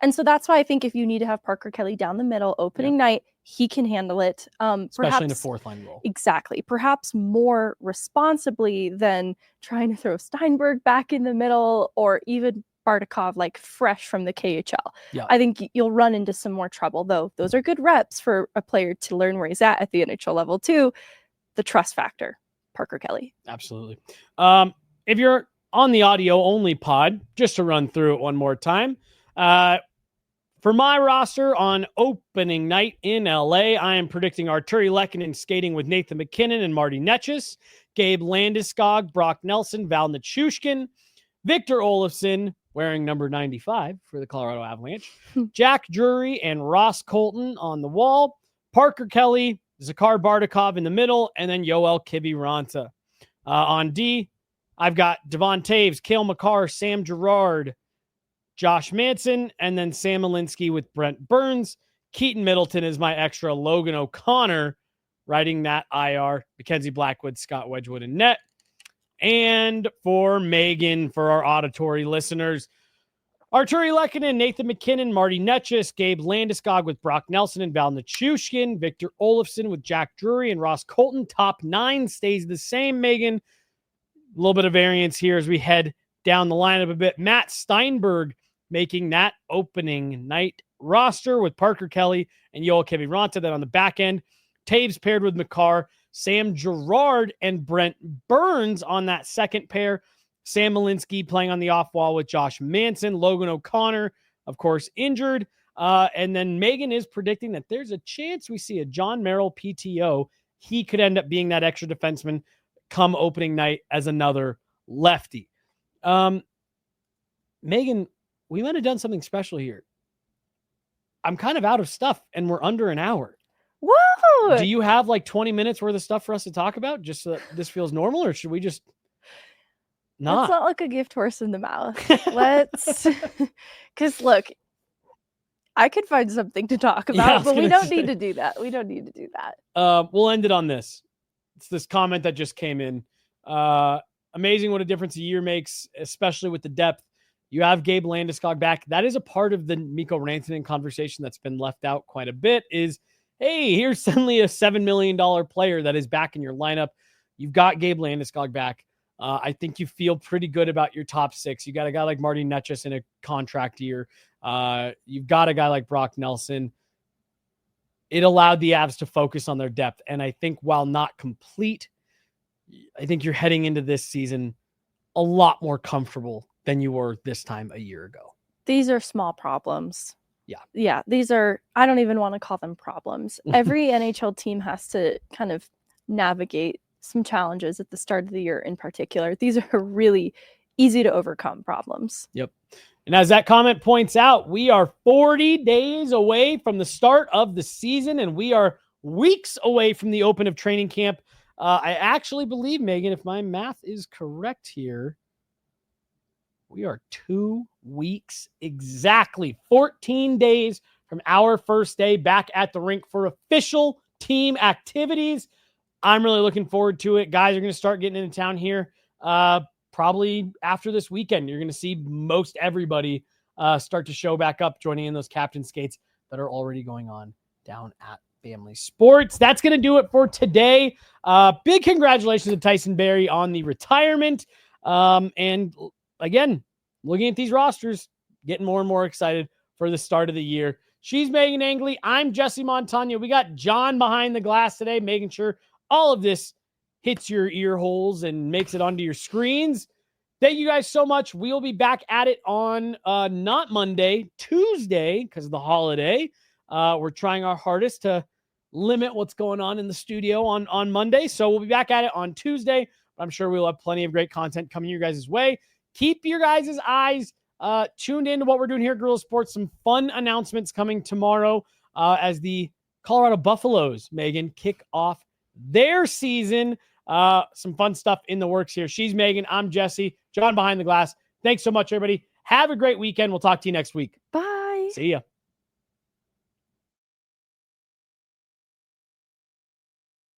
And so that's why I think if you need to have Parker Kelly down the middle opening night, he can handle it. Especially in a fourth line role. Exactly. Perhaps more responsibly than trying to throw Steinberg back in the middle, or even Bardakov like fresh from the KHL. Yeah. I think you'll run into some more trouble, though. Those are good reps for a player to learn where he's at the NHL level too. The trust factor, Parker Kelly. Absolutely. If you're on the audio only pod, just to run through it one more time, for my roster on opening night in LA, I am predicting Arturi Lehkonen skating with Nathan MacKinnon and Marty Netchis, Gabe Landeskog, Brock Nelson, Val Nichushkin, Victor Olofsson, wearing number 95 for the Colorado Avalanche, Jack Drury and Ross Colton on the wall, Parker Kelly, Zakhar Bardakov in the middle, and then Yoel Kiviranta. On D, I've got Devon Taves, Cale Makar, Sam Girard, Josh Manson, and then Sam Alinsky with Brent Burns. Keaton Middleton is my extra. Logan O'Connor riding that IR. Mackenzie Blackwood, Scott Wedgwood in net. And for Megan, for our auditory listeners, Arturi Lehkonen, Nathan MacKinnon, Marty Netchis, Gabe Landeskog with Brock Nelson and Val Nichushkin, Victor Olofsson with Jack Drury and Ross Colton. Top 9 stays the same, Megan. A little bit of variance here as we head down the lineup a bit. Matt Steinberg making that opening night roster with Parker Kelly and Yoel Kiviranta. Then on the back end, Taves paired with Makar, Sam Girard and Brent Burns on that second pair. Sam Alinsky playing on the off wall with Josh Manson. Logan O'Connor, of course, injured. And then Megan is predicting that there's a chance we see a John Merrill PTO. He could end up being that extra defenseman come opening night as another lefty. Megan, we might have done something special here. I'm kind of out of stuff and we're under an hour. Whoa! Do you have like 20 minutes worth of stuff for us to talk about just so that this feels normal, or should we just not? Let's not look a gift horse in the mouth. Let's, because look, I could find something to talk about, but we don't need to do that. We don't need to do that. We'll end it on this. It's this comment that just came in. Amazing what a difference a year makes, especially with the depth. You have Gabe Landeskog back. That is a part of the Mikko Rantanen conversation that's been left out quite a bit is, hey, here's suddenly a $7 million player that is back in your lineup. You've got Gabe Landeskog back. I think you feel pretty good about your top 6. You got a guy like Marty Netchis in a contract year. You've got a guy like Brock Nelson. It allowed the Avs to focus on their depth. And I think while not complete, I think you're heading into this season a lot more comfortable than you were this time a year ago. These are small problems. Yeah. Yeah. These are, I don't even want to call them problems. Every NHL team has to kind of navigate some challenges at the start of the year in particular. These are really easy to overcome problems. Yep. And as that comment points out, we are 40 days away from the start of the season, and we are weeks away from the open of training camp. I actually believe, Megan, if my math is correct here, we are 2 weeks exactly, 14 days from our first day back at the rink for official team activities. I'm really looking forward to it. Guys are going to start getting into town here probably after this weekend. You're going to see most everybody start to show back up, joining in those captain skates that are already going on down at Family Sports. That's going to do it for today. Big congratulations to Tyson Barrie on the retirement. And again, looking at these rosters, getting more and more excited for the start of the year. She's Meghan Angley. I'm Jesse Montano. We got John behind the glass today, making sure all of this hits your ear holes and makes it onto your screens. Thank you guys so much. We'll be back at it on not Monday, Tuesday, because of the holiday. We're trying our hardest to limit what's going on in the studio on Monday. So we'll be back at it on Tuesday. I'm sure we'll have plenty of great content coming your guys' way. Keep your guys' eyes tuned into what we're doing here at Guerrilla Sports. Some fun announcements coming tomorrow as the Colorado Buffaloes, Megan, kick off their season. Some fun stuff in the works here. She's Megan. I'm Jesse. John behind the glass. Thanks so much, everybody. Have a great weekend. We'll talk to you next week. Bye. See ya.